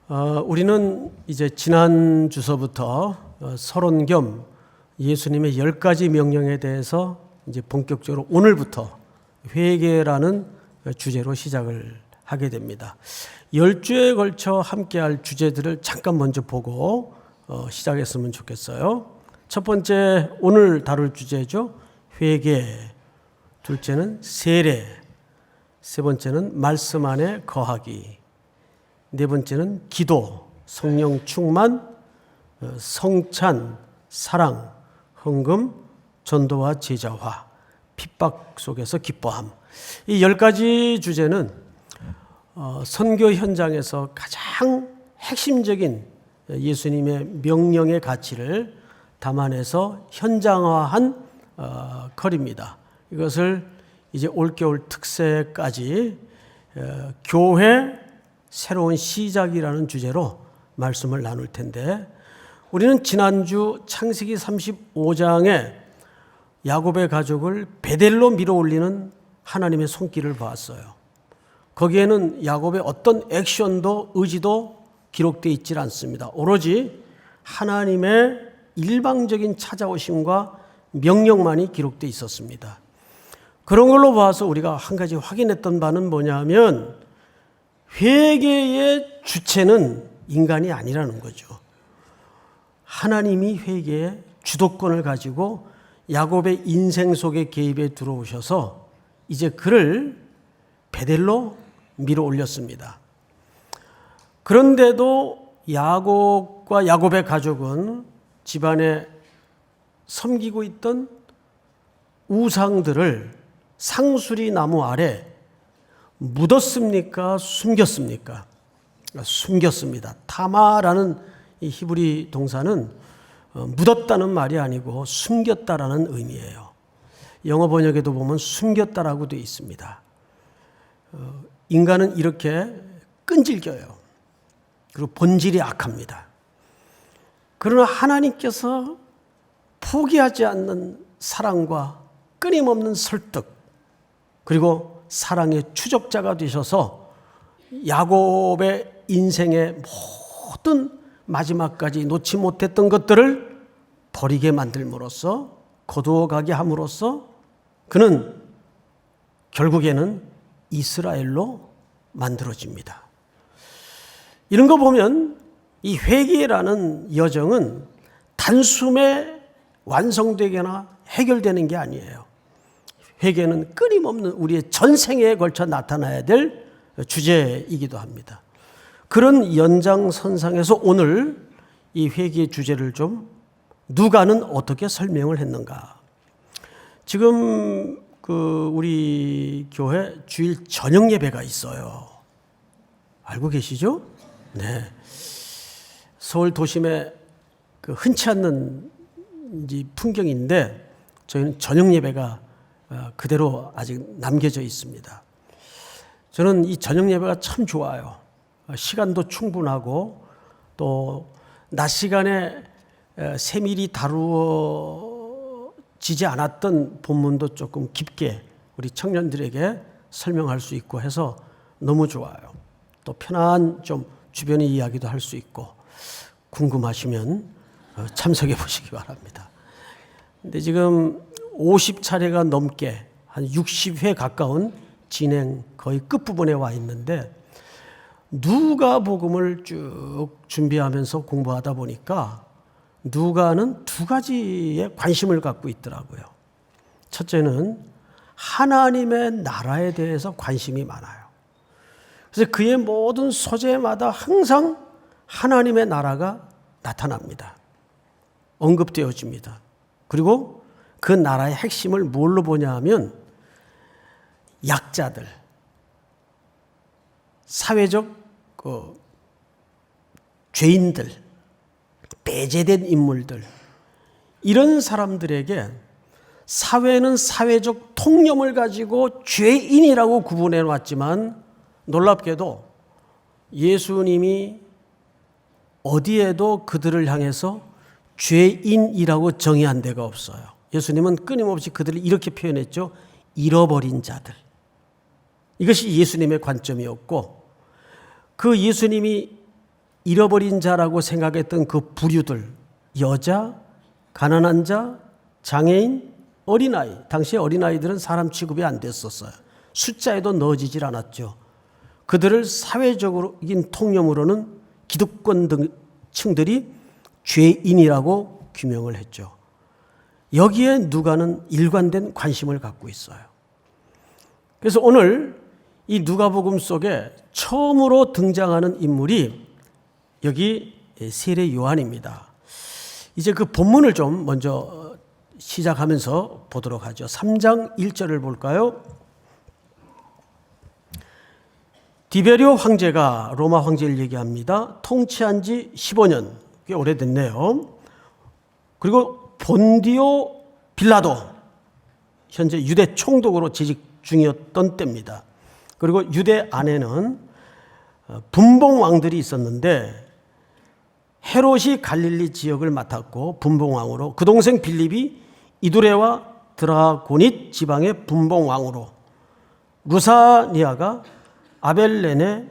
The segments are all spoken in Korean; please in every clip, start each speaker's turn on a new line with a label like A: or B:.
A: 우리는 이제 지난 주서부터 서론 겸 예수님의 10가지 명령에 대해서 이제 본격적으로 오늘부터 회개라는 주제로 시작을 하게 됩니다. 10주에 걸쳐 함께할 주제들을 잠깐 먼저 보고 시작했으면 좋겠어요. 첫 번째 오늘 다룰 주제죠. 회개. 둘째는 세례. 세 번째는 말씀 안에 거하기. 네 번째는 기도, 성령 충만, 성찬, 사랑, 헌금, 전도와 제자화, 핍박 속에서 기뻐함. 이 10가지 주제는 선교 현장에서 가장 핵심적인 예수님의 명령의 가치를 담아내서 현장화한 컬입니다. 이것을 이제 올겨울 특세까지 교회 새로운 시작이라는 주제로 말씀을 나눌 텐데, 우리는 지난주 창세기 35장에 야곱의 가족을 베델로 밀어올리는 하나님의 손길을 보았어요. 거기에는 야곱의 어떤 액션도 의지도 기록되어 있지 않습니다. 오로지 하나님의 일방적인 찾아오심과 명령만이 기록되어 있었습니다. 그런 걸로 봐서 우리가 한 가지 확인했던 바는 뭐냐면, 회개의 주체는 인간이 아니라는 거죠. 하나님이 회개의 주도권을 가지고 야곱의 인생 속에 개입해 들어오셔서 이제 그를 베델로 밀어 올렸습니다. 그런데도 야곱과 야곱의 가족은 집안에 섬기고 있던 우상들을 상수리 나무 아래 묻었습니까? 숨겼습니까? 숨겼습니다. 타마라는 이 히브리 동사는 묻었다는 말이 아니고 숨겼다라는 의미예요. 영어 번역에도 보면 숨겼다라고 되어 있습니다. 인간은 이렇게 끈질겨요. 그리고 본질이 악합니다. 그러나 하나님께서 포기하지 않는 사랑과 끊임없는 설득, 그리고 사랑의 추적자가 되셔서 야곱의 인생의 모든 마지막까지 놓지 못했던 것들을 버리게 만들므로써, 거두어가게 함으로써 그는 결국에는 이스라엘로 만들어집니다. 이런 거 보면 이 회개라는 여정은 단숨에 완성되거나 해결되는 게 아니에요. 회개는 끊임없는 우리의 전생에 걸쳐 나타나야 될 주제이기도 합니다. 그런 연장선상에서 오늘 이 회개의 주제를 좀 누가는 어떻게 설명을 했는가. 지금 우리 교회 주일 저녁 예배가 있어요. 알고 계시죠? 네. 서울 도심에 흔치 않는 풍경인데 저희는 저녁 예배가 그대로 아직 남겨져 있습니다. 저는 이 저녁 예배가 참 좋아요. 시간도 충분하고 또 낮 시간에 세밀히 다루어지지 않았던 본문도 조금 깊게 우리 청년들에게 설명할 수 있고 해서 너무 좋아요. 또 편한 좀 주변의 이야기도 할 수 있고, 궁금하시면 참석해 보시기 바랍니다. 근데 지금 50차례가 넘게 한 60회 가까운 진행 거의 끝부분에 와 있는데, 누가복음을 쭉 준비하면서 공부하다 보니까 누가는 두 가지에 관심을 갖고 있더라고요. 첫째는 하나님의 나라에 대해서 관심이 많아요. 그래서 그의 모든 소재마다 항상 하나님의 나라가 나타납니다. 언급되어집니다. 그리고 그 나라의 핵심을 뭘로 보냐 하면 약자들, 사회적 죄인들, 배제된 인물들, 이런 사람들에게 사회는 사회적 통념을 가지고 죄인이라고 구분해 놨지만, 놀랍게도 예수님이 어디에도 그들을 향해서 죄인이라고 정의한 데가 없어요. 예수님은 끊임없이 그들을 이렇게 표현했죠. 잃어버린 자들. 이것이 예수님의 관점이었고, 그 예수님이 잃어버린 자라고 생각했던 그 부류들, 여자, 가난한 자, 장애인, 어린아이. 당시에 어린아이들은 사람 취급이 안 됐었어요. 숫자에도 넣어지질 않았죠. 그들을 사회적인 통념으로는 기득권 등 층들이 죄인이라고 규명을 했죠. 여기에 누가는 일관된 관심을 갖고 있어요. 그래서 오늘 이 누가복음 속에 처음으로 등장하는 인물이 여기 세례 요한입니다. 이제 그 본문을 좀 먼저 시작하면서 보도록 하죠. 3장 1절을 볼까요? 디베리오 황제가, 로마 황제를 얘기합니다. 통치한 지 15년, 꽤 오래됐네요. 그리고 본디오 빌라도, 현재 유대 총독으로 재직 중이었던 때입니다. 그리고 유대 안에는 분봉왕들이 있었는데 헤롯이 갈릴리 지역을 맡았고 분봉왕으로, 그 동생 빌립이 이두레와 드라고닛 지방의 분봉왕으로, 루사니아가 아벨렌의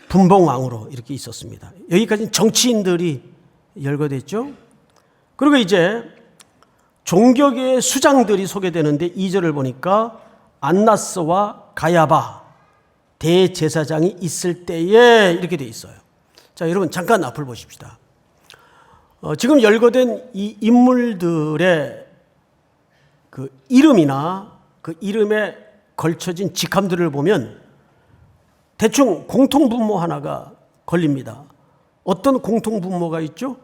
A: 분봉왕으로 이렇게 있었습니다. 여기까지는 정치인들이 열거됐죠. 그리고 이제 종교계의 수장들이 소개되는데 2절을 보니까 안나스와 가야바 대제사장이 있을 때에 이렇게 돼 있어요. 자, 여러분 잠깐 앞을 보십시다. 지금 열거된 이 인물들의 그 이름이나 그 이름에 걸쳐진 직함들을 보면 대충 공통분모 하나가 걸립니다. 어떤 공통분모가 있죠?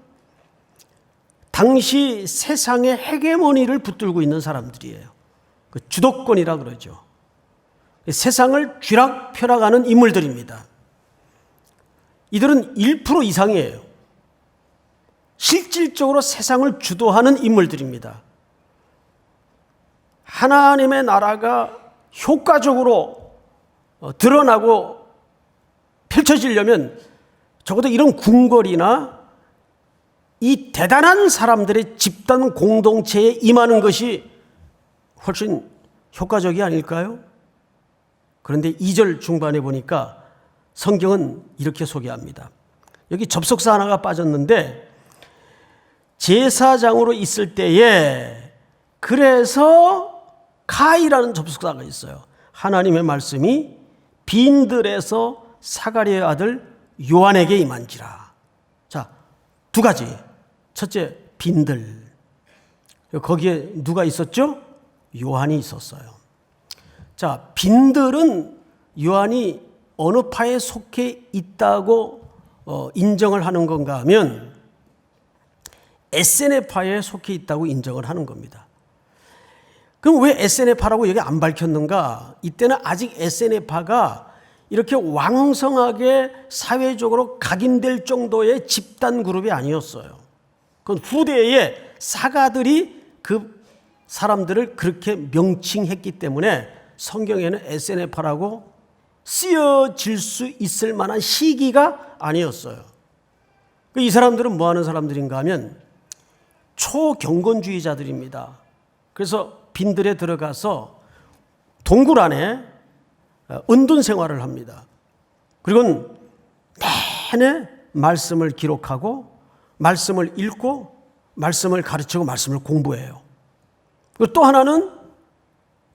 A: 당시 세상의 헤게모니를 붙들고 있는 사람들이에요. 그 주도권이라 그러죠. 세상을 쥐락펴락하는 인물들입니다. 이들은 1% 이상이에요. 실질적으로 세상을 주도하는 인물들입니다. 하나님의 나라가 효과적으로 드러나고 펼쳐지려면 적어도 이런 궁궐이나 이 대단한 사람들의 집단 공동체에 임하는 것이 훨씬 효과적이 아닐까요? 그런데 2절 중반에 보니까 성경은 이렇게 소개합니다. 여기 접속사 하나가 빠졌는데 제사장으로 있을 때에, 그래서 가이라는 접속사가 있어요. 하나님의 말씀이 빈들에서 사가랴의 아들 요한에게 임한지라. 자, 두 가지. 첫째, 빈들. 거기에 누가 있었죠? 요한이 있었어요. 자, 빈들은 요한이 어느 파에 속해 있다고 인정을 하는 건가 하면 에세네파에 속해 있다고 인정을 하는 겁니다. 그럼 왜 에세네파라고 여기 안 밝혔는가? 이때는 아직 에세네파가 이렇게 왕성하게 사회적으로 각인될 정도의 집단 그룹이 아니었어요. 그건 후대에 사가들이 그 사람들을 그렇게 명칭했기 때문에 성경에는 에세네파라고 쓰여질 수 있을 만한 시기가 아니었어요. 이 사람들은 뭐 하는 사람들인가 하면 초경건주의자들입니다. 그래서 빈들에 들어가서 동굴 안에 은둔 생활을 합니다. 그리고 내내 말씀을 기록하고 말씀을 읽고 말씀을 가르치고 말씀을 공부해요. 그리고 또 하나는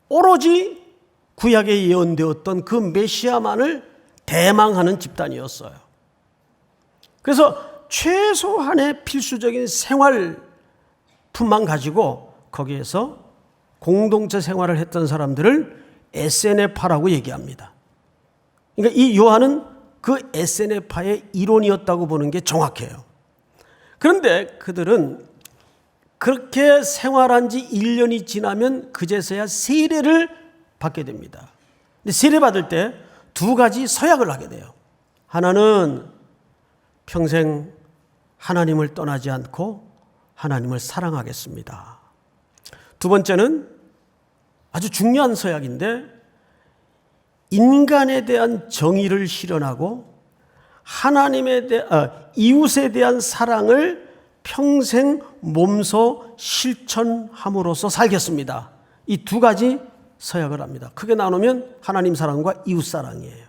A: 오로지 구약에 예언되었던 그 메시아만을 대망하는 집단이었어요. 그래서 최소한의 필수적인 생활품만 가지고 거기에서 공동체 생활을 했던 사람들을 에세네파라고 얘기합니다. 그러니까 이 요한은 그 에세네파의 일원이었다고 보는 게 정확해요. 그런데 그들은 그렇게 생활한 지 1년이 지나면 그제서야 세례를 받게 됩니다. 근데 세례 받을 때 두 가지 서약을 하게 돼요. 하나는 평생 하나님을 떠나지 않고 하나님을 사랑하겠습니다. 두 번째는 아주 중요한 서약인데 인간에 대한 정의를 실현하고 하나님에 대한 이웃에 대한 사랑을 평생 몸소 실천함으로써 살겠습니다. 이 두 가지 서약을 합니다. 크게 나누면 하나님 사랑과 이웃 사랑이에요.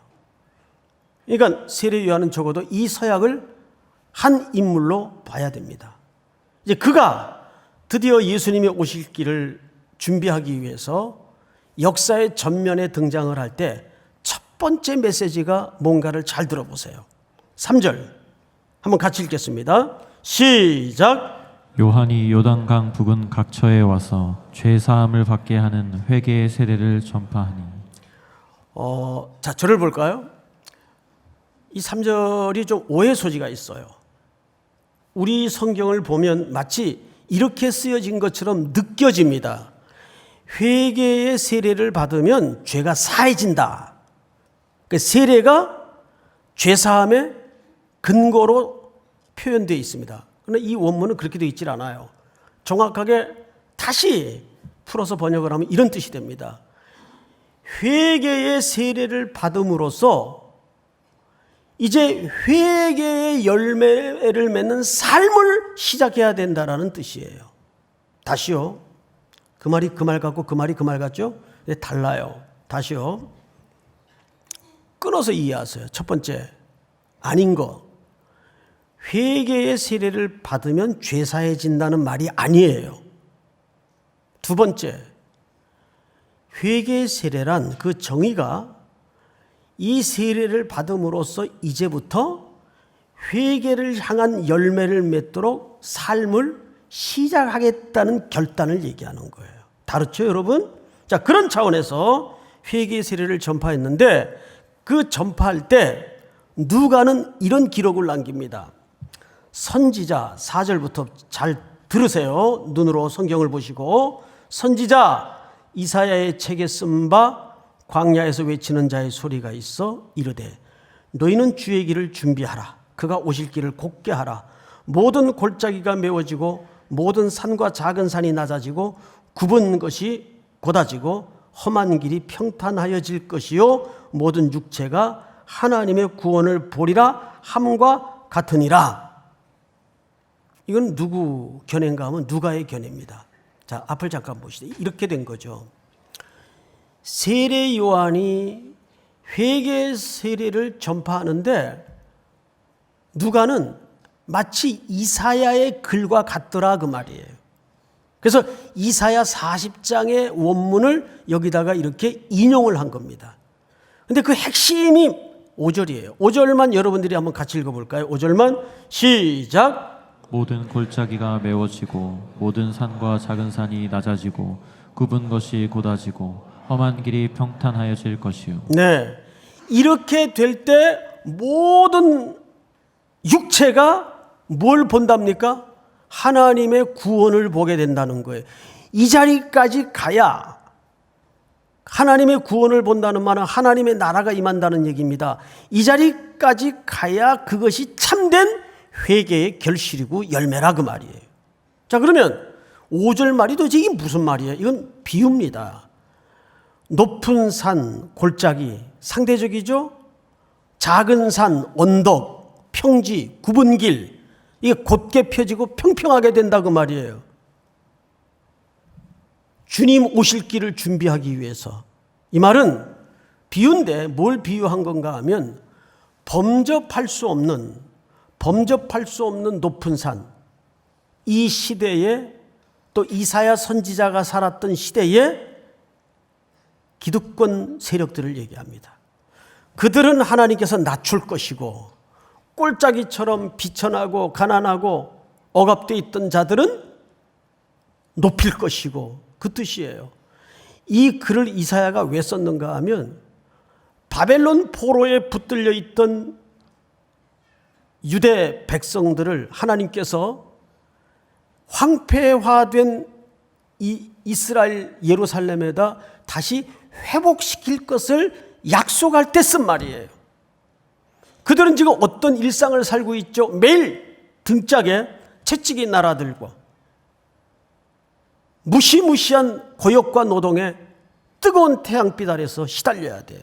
A: 그러니까 세례 요한은 적어도 이 서약을 한 인물로 봐야 됩니다. 이제 그가 드디어 예수님이 오실 길을 준비하기 위해서 역사의 전면에 등장을 할 때 첫 번째 메시지가 뭔가를 잘 들어보세요. 3절 한번 같이 읽겠습니다. 시작.
B: 요한이 요단강 부근 각처에 와서 죄 사함을 받게 하는 회개의 세례를 전파하니.
A: 자, 저를 볼까요? 이 3절이 좀 오해 소지가 있어요. 우리 성경을 보면 마치 이렇게 쓰여진 것처럼 느껴집니다. 회개의 세례를 받으면 죄가 사해진다. 그 세례가 죄사함의 근거로 표현되어 있습니다. 그러나 이 원문은 그렇게 되어 있질 않아요. 정확하게 다시 풀어서 번역을 하면 이런 뜻이 됩니다. 회개의 세례를 받음으로써 이제 회개의 열매를 맺는 삶을 시작해야 된다는 뜻이에요. 다시요. 그 말이 그 말 같고 그 말이 그 말 같죠? 달라요. 다시요. 끊어서 이해하세요. 첫 번째, 아닌 거. 회개의 세례를 받으면 죄사해진다는 말이 아니에요. 두 번째, 회개의 세례란 그 정의가 이 세례를 받음으로써 이제부터 회개를 향한 열매를 맺도록 삶을 시작하겠다는 결단을 얘기하는 거예요. 다르죠, 여러분? 자, 그런 차원에서 회개의 세례를 전파했는데 그 전파할 때 누가는 이런 기록을 남깁니다. 선지자 4절부터 잘 들으세요. 눈으로 성경을 보시고 선지자 이사야의 책에 쓴 바 광야에서 외치는 자의 소리가 있어 이르되 너희는 주의 길을 준비하라. 그가 오실 길을 곱게 하라. 모든 골짜기가 메워지고 모든 산과 작은 산이 낮아지고 굽은 것이 곧아지고 험한 길이 평탄하여질 것이요 모든 육체가 하나님의 구원을 보리라 함과 같으니라. 이건 누구 견해인가 하면 누가의 견해입니다. 자, 앞을 잠깐 보시죠. 이렇게 된 거죠. 세례 요한이 회개 세례를 전파하는데 누가는 마치 이사야의 글과 같더라 그 말이에요. 그래서 이사야 40장의 원문을 여기다가 이렇게 인용을 한 겁니다. 근데 그 핵심이 5절이에요. 5절만 여러분들이 한번 같이 읽어볼까요? 5절만 시작.
B: 모든 골짜기가 메워지고 모든 산과 작은 산이 낮아지고 굽은 것이 곧아지고 험한 길이 평탄하여질 것이요.
A: 네, 이렇게 될 때 모든 육체가 뭘 본답니까? 하나님의 구원을 보게 된다는 거예요. 이 자리까지 가야 하나님의 구원을 본다는 말은 하나님의 나라가 임한다는 얘기입니다. 이 자리까지 가야 그것이 참된 회개의 결실이고 열매라 그 말이에요. 자, 그러면 5절 말이 도대체 이게 무슨 말이에요? 이건 비유입니다. 높은 산, 골짜기, 상대적이죠? 작은 산, 언덕, 평지, 굽은 길, 이게 곧게 펴지고 평평하게 된다 그 말이에요. 주님 오실 길을 준비하기 위해서. 이 말은 비유인데 뭘 비유한 건가 하면 범접할 수 없는 높은 산, 이 시대에 또 이사야 선지자가 살았던 시대에 기득권 세력들을 얘기합니다. 그들은 하나님께서 낮출 것이고 꼴짜기처럼 비천하고 가난하고 억압되어 있던 자들은 높일 것이고 그 뜻이에요. 이 글을 이사야가 왜 썼는가 하면 바벨론 포로에 붙들려 있던 유대 백성들을 하나님께서 황폐화된 이 이스라엘 예루살렘에다 다시 회복시킬 것을 약속할 때 쓴 말이에요. 그들은 지금 어떤 일상을 살고 있죠? 매일 등짝에 채찍이 날아들고 무시무시한 고역과 노동에 뜨거운 태양빛 아래서 시달려야 돼요.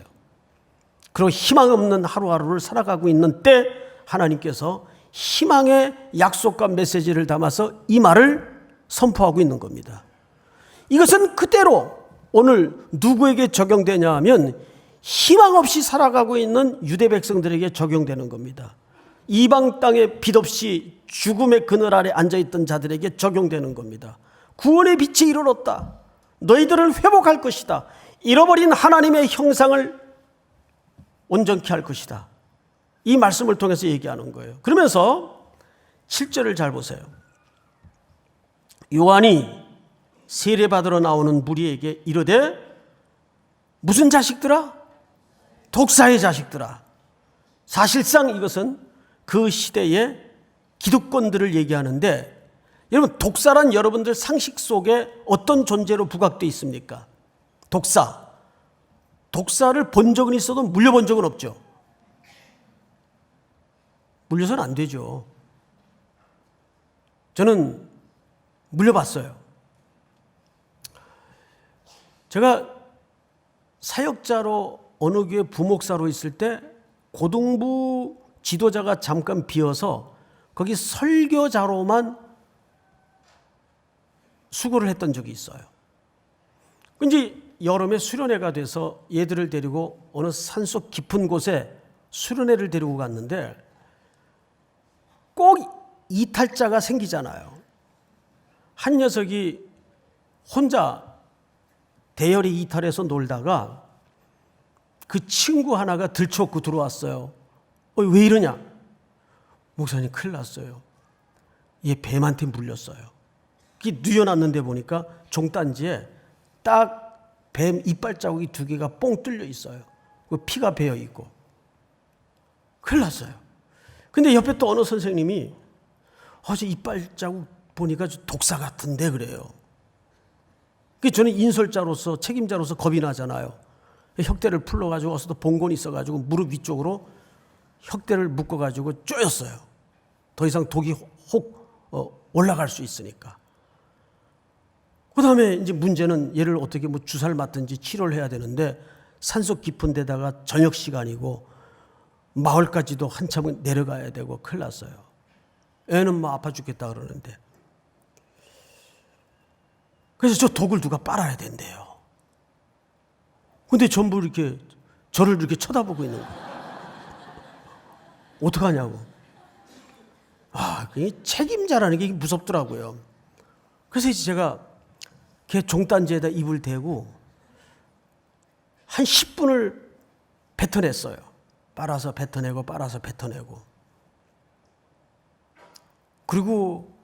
A: 그리고 희망 없는 하루하루를 살아가고 있는 때 하나님께서 희망의 약속과 메시지를 담아서 이 말을 선포하고 있는 겁니다. 이것은 그대로 오늘 누구에게 적용되냐 하면 희망 없이 살아가고 있는 유대 백성들에게 적용되는 겁니다. 이방 땅에 빛 없이 죽음의 그늘 아래 앉아있던 자들에게 적용되는 겁니다. 구원의 빛이 이르렀다. 너희들을 회복할 것이다. 잃어버린 하나님의 형상을 온전케 할 것이다. 이 말씀을 통해서 얘기하는 거예요. 그러면서 7절을 잘 보세요. 요한이 세례받으러 나오는 무리에게 이르되 무슨 자식들아? 독사의 자식들아. 사실상 이것은 그 시대의 기득권들을 얘기하는데, 여러분 독사란 여러분들 상식 속에 어떤 존재로 부각되어 있습니까? 독사. 독사를 본 적은 있어도 물려본 적은 없죠. 물려서는 안 되죠. 저는 물려봤어요. 제가 사역자로 어느 교회 부목사로 있을 때 고등부 지도자가 잠깐 비어서 거기 설교자로만 수고를 했던 적이 있어요. 이제 여름에 수련회가 돼서 얘들을 데리고 어느 산속 깊은 곳에 수련회를 데리고 갔는데 꼭 이탈자가 생기잖아요. 한 녀석이 혼자 대열에 이탈해서 놀다가 그 친구 하나가 들쳐업고 들어왔어요. 왜 이러냐? 목사님 큰일 났어요. 얘 뱀한테 물렸어요. 그게 뉘어놨는데 보니까 종단지에 딱 뱀 이빨 자국이 2개가 뽕 뚫려 있어요. 피가 배어 있고. 큰일 났어요. 근데 옆에 또 어느 선생님이 어제 이빨 자국 보니까 독사 같은데 그래요. 저는 인솔자로서 책임자로서 겁이 나잖아요. 혁대를 풀러가지고 어서 또 봉건이 있어가지고 무릎 위쪽으로 혁대를 묶어가지고 쪼였어요. 더 이상 독이 혹 올라갈 수 있으니까. 그 다음에 이제 문제는 얘를 어떻게 주사를 맞든지 치료를 해야 되는데 산속 깊은 데다가 저녁 시간이고 마을까지도 한참 내려가야 되고 큰일 났어요. 애는 아파 죽겠다 그러는데. 그래서 저 독을 누가 빨아야 된대요. 근데 전부 이렇게 저를 이렇게 쳐다보고 있는 거예요. 어떡하냐고. 그게 책임자라는 게 무섭더라고요. 그래서 이제 제가 걔 종단지에다 입을 대고 한 10분을 뱉어냈어요. 빨아서 뱉어내고 빨아서 뱉어내고. 그리고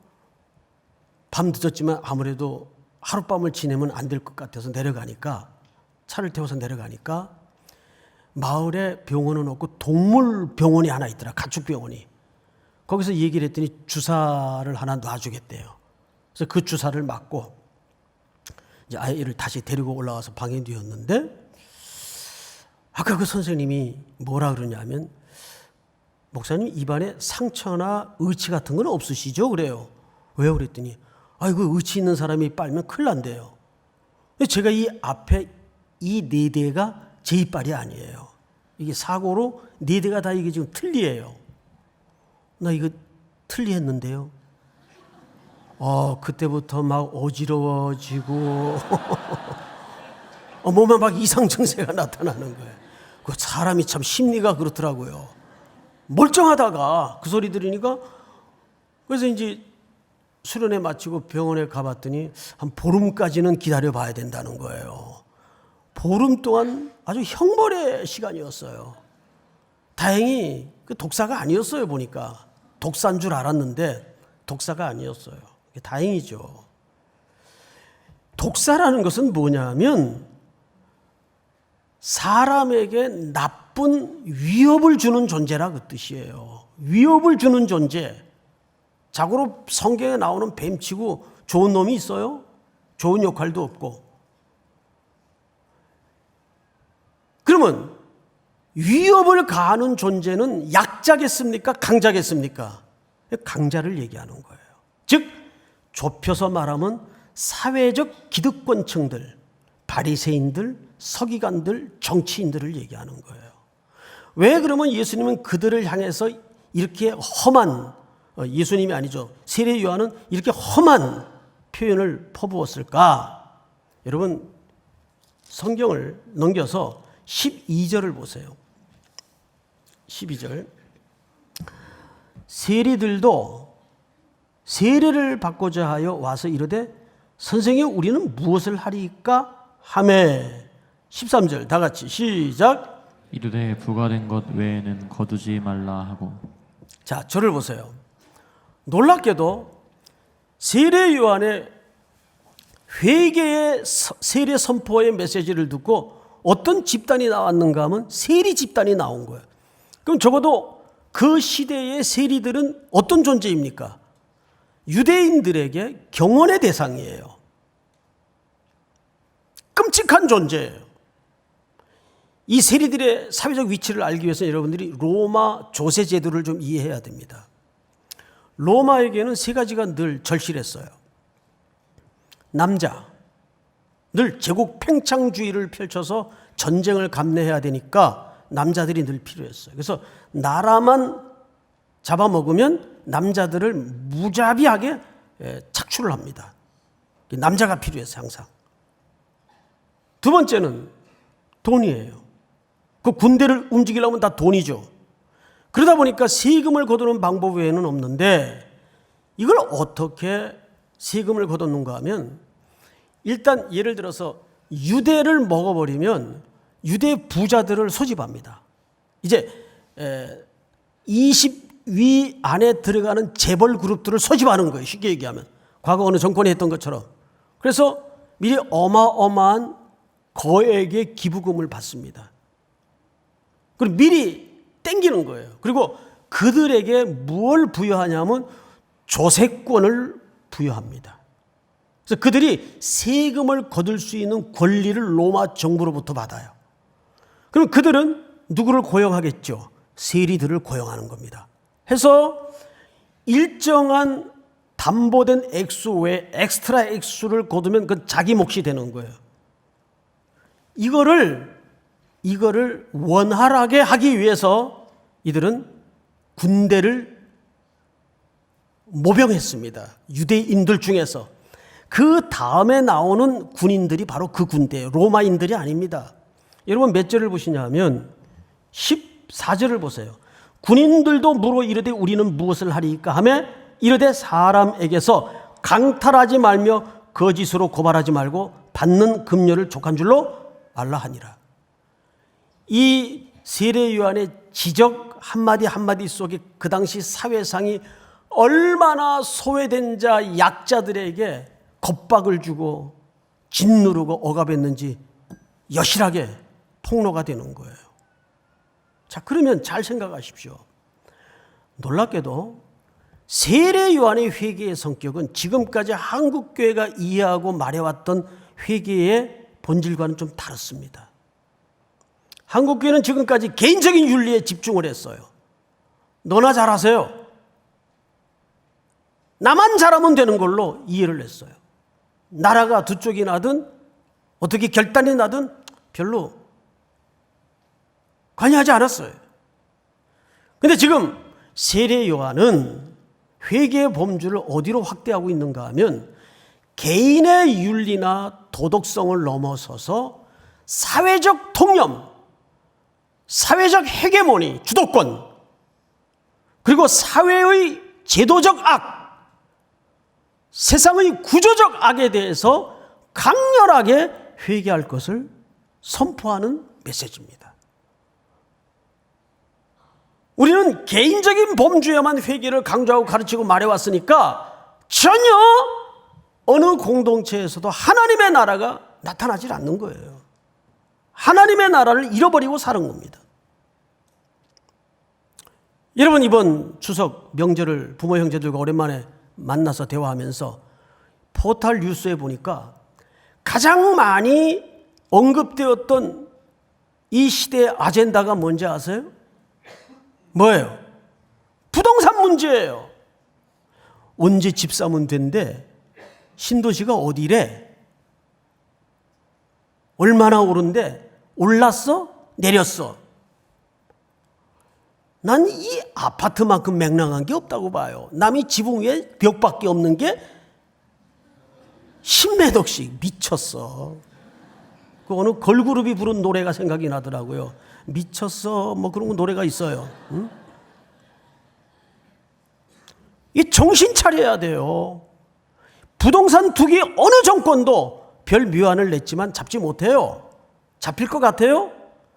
A: 밤 늦었지만 아무래도 하룻밤을 지내면 안 될 것 같아서 내려가니까, 차를 태워서 내려가니까 마을에 병원은 없고 동물병원이 하나 있더라. 가축병원이. 거기서 얘기를 했더니 주사를 하나 놔주겠대요. 그래서 그 주사를 맞고 이제 아이를 다시 데리고 올라와서 방에 뉘었는데, 아까 그 선생님이 뭐라 그러냐면, 목사님 입안에 상처나 의치 같은 건 없으시죠? 그래요. 왜요? 그랬더니 그 의치 있는 사람이 빨면 큰일 난대요. 제가 이 앞에 이 4대가 제 이빨이 아니에요. 이게 사고로 4대가 다 이게 지금 틀리예요. 나 이거 틀리했는데요. 그때부터 막 어지러워지고 몸에 막 이상 증세가 나타나는 거예요. 그 사람이 참 심리가 그렇더라고요. 멀쩡하다가 그 소리 들으니까, 그래서 이제 수련회 마치고 병원에 가봤더니 한 보름까지는 기다려봐야 된다는 거예요. 보름 동안 아주 형벌의 시간이었어요. 다행히 그 독사가 아니었어요. 보니까 독사인 줄 알았는데 독사가 아니었어요. 다행이죠. 독사라는 것은 뭐냐면 사람에게 나쁜 위협을 주는 존재라 그 뜻이에요. 위협을 주는 존재. 자고로 성경에 나오는 뱀치고 좋은 놈이 있어요? 좋은 역할도 없고. 그러면 위협을 가하는 존재는 약자겠습니까? 강자겠습니까? 강자를 얘기하는 거예요. 즉 좁혀서 말하면 사회적 기득권층들, 바리새인들, 서기관들, 정치인들을 얘기하는 거예요. 왜 그러면 예수님은 그들을 향해서 이렇게 험한, 예수님이 아니죠, 세례 요한은 이렇게 험한 표현을 퍼부었을까? 여러분 성경을 넘겨서 12절을 보세요. 12절. 세리들도 세례를 받고자 하여 와서 이르되 선생님 우리는 무엇을 하리까 하매 13절 다 같이 시작.
B: 이르되 부과된 것 외에는 거두지 말라 하고.
A: 자, 저를 보세요. 놀랍게도 세례 요한의 회개의 세례 선포의 메시지를 듣고 어떤 집단이 나왔는가 하면 세리 집단이 나온 거예요. 그럼 적어도 그 시대의 세리들은 어떤 존재입니까? 유대인들에게 경원의 대상이에요. 끔찍한 존재예요. 이 세리들의 사회적 위치를 알기 위해서 여러분들이 로마 조세 제도를 좀 이해해야 됩니다. 로마에게는 세 가지가 늘 절실했어요. 남자, 늘 제국 팽창주의를 펼쳐서 전쟁을 감내해야 되니까 남자들이 늘 필요했어요. 그래서 나라만 잡아먹으면 남자들을 무자비하게 착출을 합니다. 남자가 필요했어요, 항상. 두 번째는 돈이에요. 그 군대를 움직이려면 다 돈이죠. 그러다 보니까 세금을 거두는 방법 외에는 없는데 이걸 어떻게 세금을 거뒀는가 하면 일단 예를 들어서 유대를 먹어버리면 유대 부자들을 소집합니다. 이제 20위 안에 들어가는 재벌 그룹들을 소집하는 거예요. 쉽게 얘기하면. 과거 어느 정권이 했던 것처럼. 그래서 미리 어마어마한 거액의 기부금을 받습니다. 그리고 미리 땡기는 거예요. 그리고 그들에게 무엇을 부여하냐면 조세권을 부여합니다. 그래서 그들이 세금을 거둘 수 있는 권리를 로마 정부로부터 받아요. 그럼 그들은 누구를 고용하겠죠? 세리들을 고용하는 겁니다. 해서 일정한 담보된 액수 외에 엑스트라 액수를 거두면 그건 자기 몫이 되는 거예요. 이거를 원활하게 하기 위해서 이들은 군대를 모병했습니다. 유대인들 중에서. 그 다음에 나오는 군인들이 바로 그 군대예요. 로마인들이 아닙니다. 여러분 몇 절을 보시냐 하면 14절을 보세요. 군인들도 물어 이르되 우리는 무엇을 하리까 하며 이르되 사람에게서 강탈하지 말며 거짓으로 고발하지 말고 받는 금료를 족한 줄로 알라 하니라. 이 세례 요한의 지적 한마디 한마디 속에 그 당시 사회상이 얼마나 소외된 자 약자들에게 겁박을 주고 짓누르고 억압했는지 여실하게 폭로가 되는 거예요. 자, 그러면 잘 생각하십시오. 놀랍게도 세례 요한의 회개의 성격은 지금까지 한국 교회가 이해하고 말해왔던 회개의 본질과는 좀 다릅니다. 한국 교회는 지금까지 개인적인 윤리에 집중을 했어요. 너나 잘하세요. 나만 잘하면 되는 걸로 이해를 했어요. 나라가 두 쪽이 나든 어떻게 결단이 나든 별로 관여하지 않았어요. 그런데 지금 세례 요한은 회개의 범주를 어디로 확대하고 있는가 하면 개인의 윤리나 도덕성을 넘어서서 사회적 통념, 사회적 헤게모니, 주도권, 그리고 사회의 제도적 악, 세상의 구조적 악에 대해서 강렬하게 회개할 것을 선포하는 메시지입니다. 우리는 개인적인 범주에만 회개를 강조하고 가르치고 말해왔으니까 전혀 어느 공동체에서도 하나님의 나라가 나타나질 않는 거예요. 하나님의 나라를 잃어버리고 사는 겁니다. 여러분 이번 추석 명절을 부모 형제들과 오랜만에 만나서 대화하면서 포털 뉴스에 보니까 가장 많이 언급되었던 이 시대의 아젠다가 뭔지 아세요? 뭐예요? 부동산 문제예요. 언제 집 사면 된대? 신도시가 어디래? 얼마나 오른데? 올랐어? 내렸어? 난 이 아파트만큼 맹랑한 게 없다고 봐요. 남이 지붕 위에 벽밖에 없는 게 10매덕씩 미쳤어. 그 어느 걸그룹이 부른 노래가 생각이 나더라고요. 미쳤어 뭐 그런 노래가 있어요. 응? 이 정신 차려야 돼요. 부동산 투기 어느 정권도 별 묘안을 냈지만 잡지 못해요. 잡힐 것 같아요?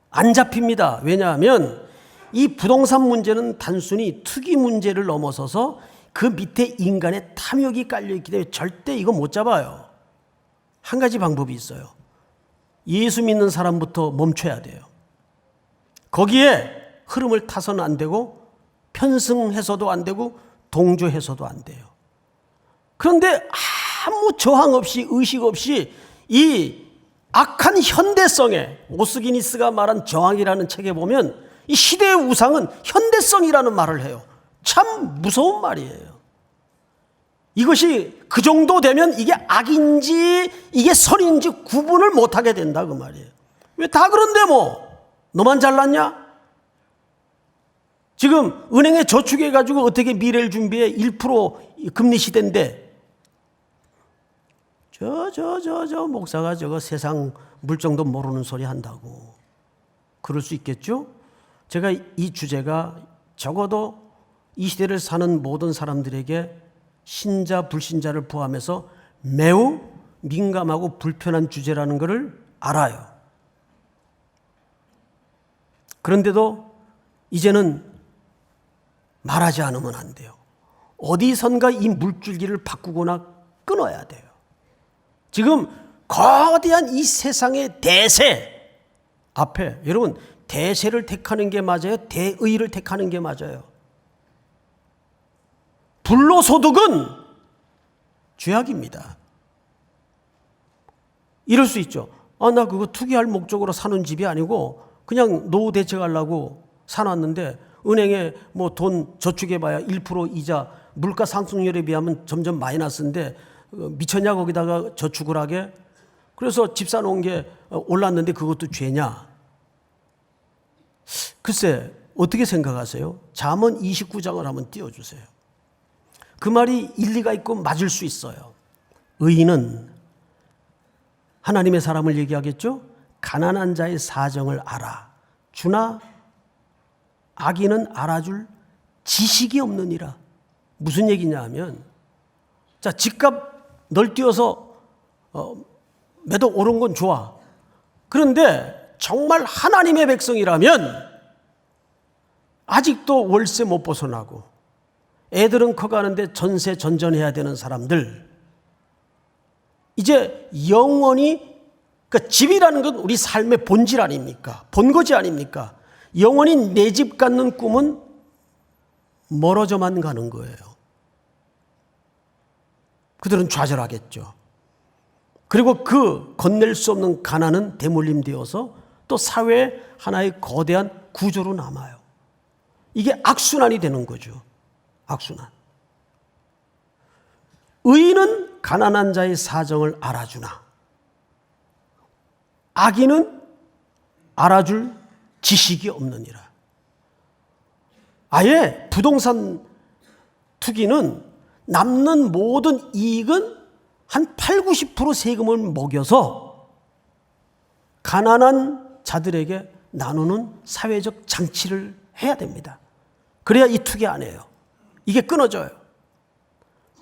A: 안 잡힙니다. 왜냐하면 이 부동산 문제는 단순히 투기 문제를 넘어서서 그 밑에 인간의 탐욕이 깔려있기 때문에 절대 이거 못 잡아요. 한 가지 방법이 있어요. 예수 믿는 사람부터 멈춰야 돼요. 거기에 흐름을 타서는 안 되고 편승해서도 안 되고 동조해서도 안 돼요. 그런데 아무 저항 없이 의식 없이 이 악한 현대성에, 오스기니스가 말한 저항이라는 책에 보면 이 시대의 우상은 현대성이라는 말을 해요. 참 무서운 말이에요. 이것이 그 정도 되면 이게 악인지 이게 선인지 구분을 못하게 된다 그 말이에요. 왜 다 그런데 뭐 너만 잘났냐? 지금 은행에 저축해가지고 어떻게 미래를 준비해? 1% 금리 시대인데 저 목사가 저거 세상 물정도 모르는 소리 한다고 그럴 수 있겠죠? 제가 이 주제가 적어도 이 시대를 사는 모든 사람들에게 신자 불신자를 포함해서 매우 민감하고 불편한 주제라는 것을 알아요. 그런데도 이제는 말하지 않으면 안 돼요. 어디선가 이 물줄기를 바꾸거나 끊어야 돼요. 지금 거대한 이 세상의 대세 앞에 여러분 대세를 택하는 게 맞아요? 대의를 택하는 게 맞아요? 불로소득은 죄악입니다. 이럴 수 있죠. 나 그거 투기할 목적으로 사는 집이 아니고 그냥 노후 대책하려고 사놨는데 은행에 뭐 돈 저축해봐야 1% 이자 물가 상승률에 비하면 점점 마이너스인데 미쳤냐 거기다가 저축을 하게? 그래서 집 사놓은 게 올랐는데 그것도 죄냐? 글쎄 어떻게 생각하세요? 잠언 29장을 한번 띄워주세요. 그 말이 일리가 있고 맞을 수 있어요. 의인은 하나님의 사람을 얘기하겠죠? 가난한 자의 사정을 알아주나 악인은 알아줄 지식이 없느니라. 무슨 얘기냐 하면 자 집값 널뛰어서 매도 오른 건 좋아. 그런데 정말 하나님의 백성이라면 아직도 월세 못 벗어나고 애들은 커가는데 전세 전전해야 되는 사람들 이제 영원히 그러니까 집이라는 건 우리 삶의 본질 아닙니까? 본거지 아닙니까? 영원히 내 집 갖는 꿈은 멀어져만 가는 거예요. 그들은 좌절하겠죠. 그리고 그 건넬 수 없는 가난은 대물림되어서 또 사회의 하나의 거대한 구조로 남아요. 이게 악순환이 되는 거죠. 악순환. 의인은 가난한 자의 사정을 알아주나 악인은 알아줄 지식이 없느니라. 아예 부동산 투기는 남는 모든 이익은 한 80-90% 세금을 먹여서 가난한 자들에게 나누는 사회적 장치를 해야 됩니다. 그래야 이 투기 안 해요. 이게 끊어져요.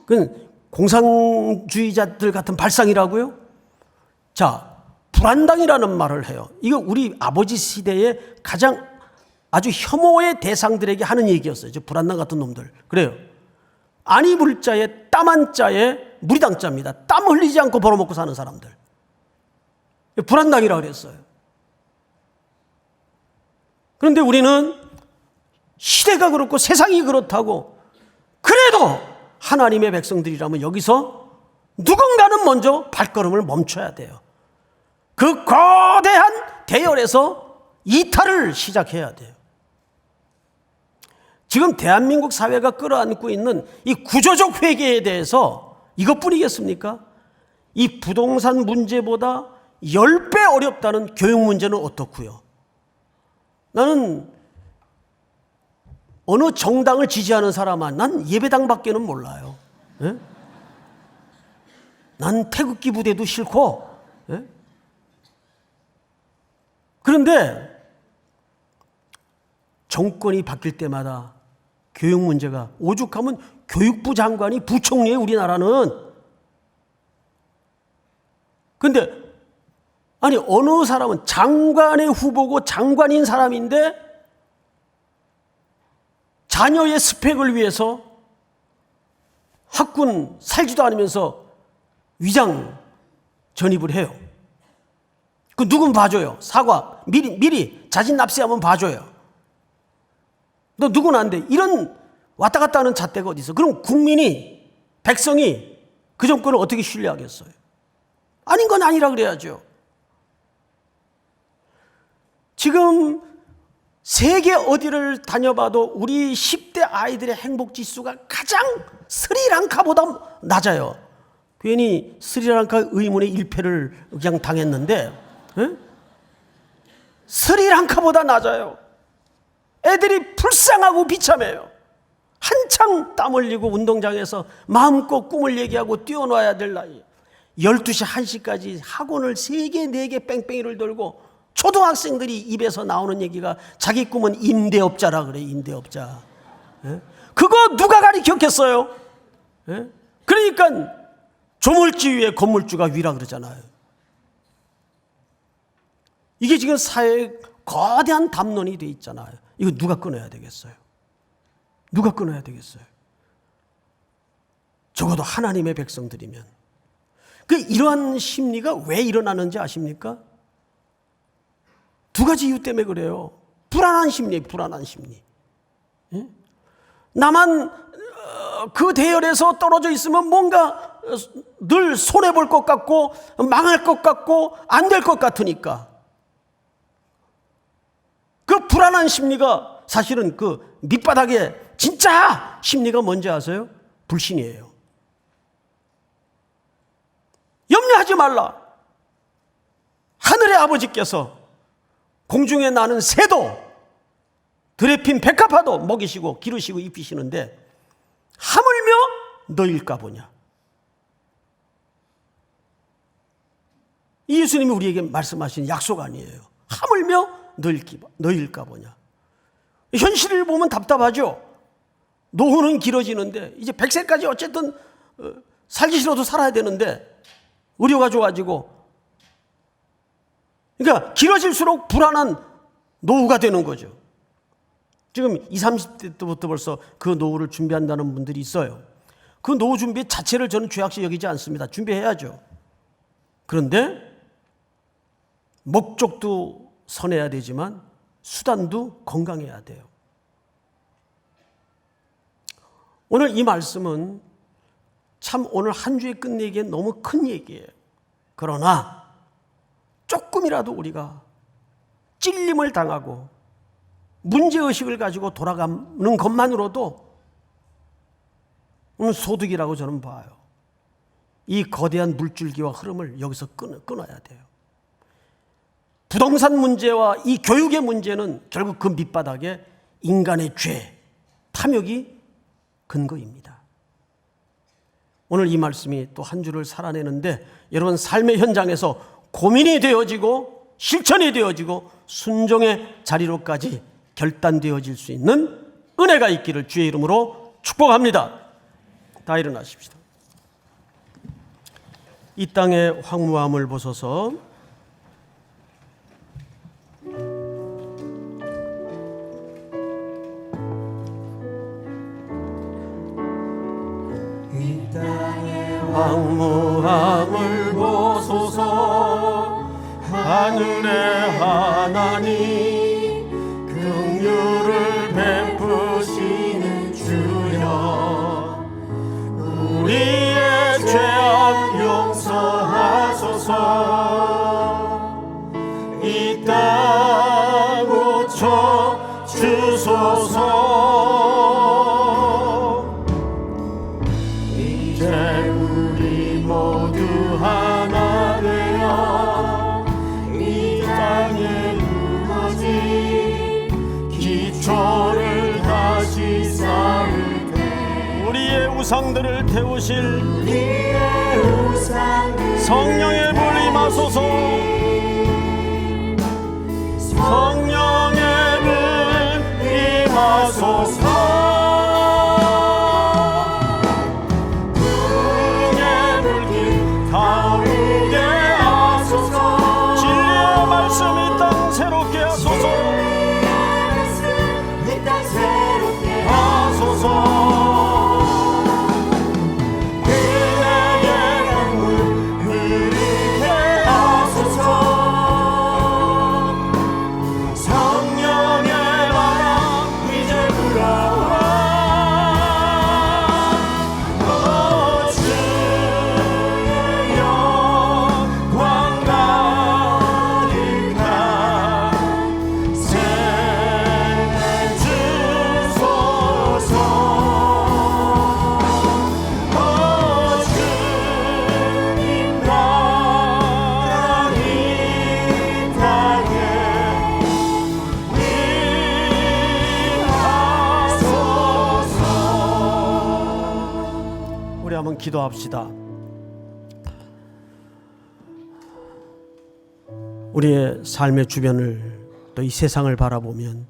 A: 그건 공산주의자들 같은 발상이라고요? 자, 불안당이라는 말을 해요. 이거 우리 아버지 시대에 가장 아주 혐오의 대상들에게 하는 얘기였어요. 저 불안당 같은 놈들. 그래요. 안 입을 자에 땀 한 자에 무리당자입니다. 땀 흘리지 않고 벌어먹고 사는 사람들. 불안당이라고 그랬어요. 그런데 우리는 시대가 그렇고 세상이 그렇다고 그래도 하나님의 백성들이라면 여기서 누군가는 먼저 발걸음을 멈춰야 돼요. 그 거대한 대열에서 이탈을 시작해야 돼요. 지금 대한민국 사회가 끌어안고 있는 이 구조적 회개에 대해서 이것뿐이겠습니까? 이 부동산 문제보다 10배 어렵다는 교육 문제는 어떻고요? 나는 어느 정당을 지지하는 사람아, 난 예배당밖에는 몰라요. 예? 난 태극기 부대도 싫고. 예? 그런데 정권이 바뀔 때마다 교육 문제가. 오죽하면 교육부 장관이 부총리예요, 우리나라는. 근데 아니 어느 사람은 장관의 후보고 장관인 사람인데 자녀의 스펙을 위해서 학군 살지도 않으면서 위장 전입을 해요. 그 누군 봐줘요. 사과 미리 자진 납세하면 봐줘요. 너 누구는 안 돼. 이런 왔다 갔다 하는 잣대가 어디 있어. 그럼 국민이, 백성이 그 정권을 어떻게 신뢰하겠어요? 아닌 건 아니라 그래야죠. 지금 세계 어디를 다녀봐도 우리 10대 아이들의 행복 지수가 가장 스리랑카보다 낮아요. 괜히 스리랑카 의문의 일패를 그냥 당했는데, 에? 스리랑카보다 낮아요. 애들이 불쌍하고 비참해요. 한창 땀 흘리고 운동장에서 마음껏 꿈을 얘기하고 뛰어놔야 될 나이. 12시, 1시까지 학원을 3개, 4개 뺑뺑이를 돌고 초등학생들이 입에서 나오는 얘기가 자기 꿈은 임대업자라 그래, 임대업자. 예? 그거 누가 가르쳤겠어요? 예? 그러니까 조물주 위에 건물주가 위라 그러잖아요. 이게 지금 사회에 거대한 담론이 돼 있잖아요. 이거 누가 끊어야 되겠어요? 누가 끊어야 되겠어요? 적어도 하나님의 백성들이면. 이러한 심리가 왜 일어나는지 아십니까? 두 가지 이유 때문에 그래요. 불안한 심리, 불안한 심리. 예? 나만 그 대열에서 떨어져 있으면 뭔가 늘 손해볼 것 같고 망할 것 같고 안 될 것 같으니까. 그 불안한 심리가 사실은 그 밑바닥에 진짜 심리가 뭔지 아세요? 불신이에요. 염려하지 말라. 하늘의 아버지께서 공중에 나는 새도 들에 핀 백합화도 먹이시고 기르시고 입히시는데 하물며 너일까 보냐. 이 예수님이 우리에게 말씀하신 약속 아니에요. 하물며 너일까 보냐. 현실을 보면 답답하죠. 노후는 길어지는데 이제 100세까지 어쨌든 살기 싫어도 살아야 되는데 의료가 좋아지고, 그러니까 길어질수록 불안한 노후가 되는 거죠. 지금 20, 30대 때부터 벌써 그 노후를 준비한다는 분들이 있어요. 그 노후 준비 자체를 저는 죄악시 여기지 않습니다. 준비해야죠. 그런데 목적도 선해야 되지만 수단도 건강해야 돼요. 오늘 이 말씀은 참 오늘 한 주에 끝내기엔 너무 큰 얘기예요. 그러나 조금이라도 우리가 찔림을 당하고 문제의식을 가지고 돌아가는 것만으로도 오늘 소득이라고 저는 봐요. 이 거대한 물줄기와 흐름을 여기서 끊어야 돼요. 부동산 문제와 이 교육의 문제는 결국 그 밑바닥에 인간의 죄, 탐욕이 근거입니다. 오늘 이 말씀이 또 한 주를 살아내는데 여러분 삶의 현장에서 고민이 되어지고 실천이 되어지고 순종의 자리로까지 결단되어질 수 있는 은혜가 있기를 주의 이름으로 축복합니다. 다 일어나십시다. 이 땅의 황무함을 보소서. 이 땅의 황무함을 보소서. 하늘의 하나님 긍휼을 베푸시는 주여, 우리의 죄악 용서하소서. 이 땅 고쳐 주소서. 이제 우리 모두 하나 되어 이 땅에 무너진 기초를 다시 쌓을 때 우리의 우상들을 태우실 성령의 불 임하소서. 성령의 불 임하소서. 한번 기도합시다. 우리의 삶의 주변을 또 이 세상을 바라보면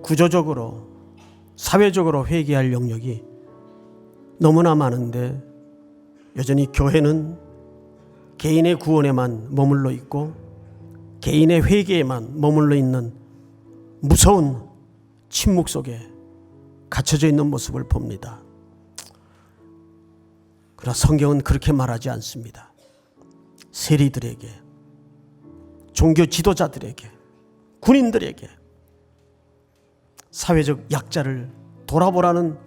A: 구조적으로 사회적으로 회개할 영역이 너무나 많은데 여전히 교회는 개인의 구원에만 머물러 있고 개인의 회개에만 머물러 있는 무서운 침묵 속에 갇혀져 있는 모습을 봅니다. 그러나 성경은 그렇게 말하지 않습니다. 세리들에게, 종교 지도자들에게, 군인들에게 사회적 약자를 돌아보라는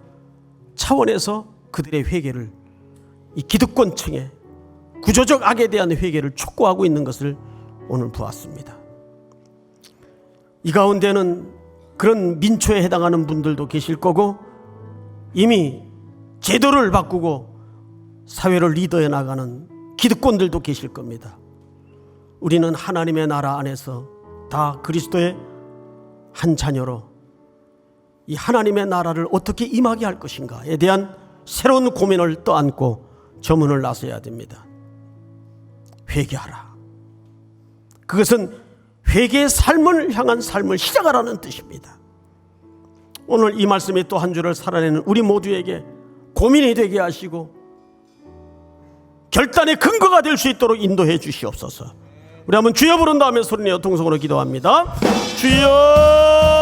A: 차원에서 그들의 회개를, 이 기득권층의 구조적 악에 대한 회개를 촉구하고 있는 것을 오늘 보았습니다. 이 가운데는 그런 민초에 해당하는 분들도 계실 거고 이미 제도를 바꾸고 사회를 리더해 나가는 기득권들도 계실 겁니다. 우리는 하나님의 나라 안에서 다 그리스도의 한 자녀로 이 하나님의 나라를 어떻게 임하게 할 것인가에 대한 새로운 고민을 떠안고 저문을 나서야 됩니다. 회개하라. 그것은 회개의 삶을 향한 삶을 시작하라는 뜻입니다. 오늘 이 말씀이 또 한 주를 살아내는 우리 모두에게 고민이 되게 하시고 결단의 근거가 될 수 있도록 인도해 주시옵소서. 우리 한번 주여 부른 다음에 소리내어 통성으로 기도합니다. 주여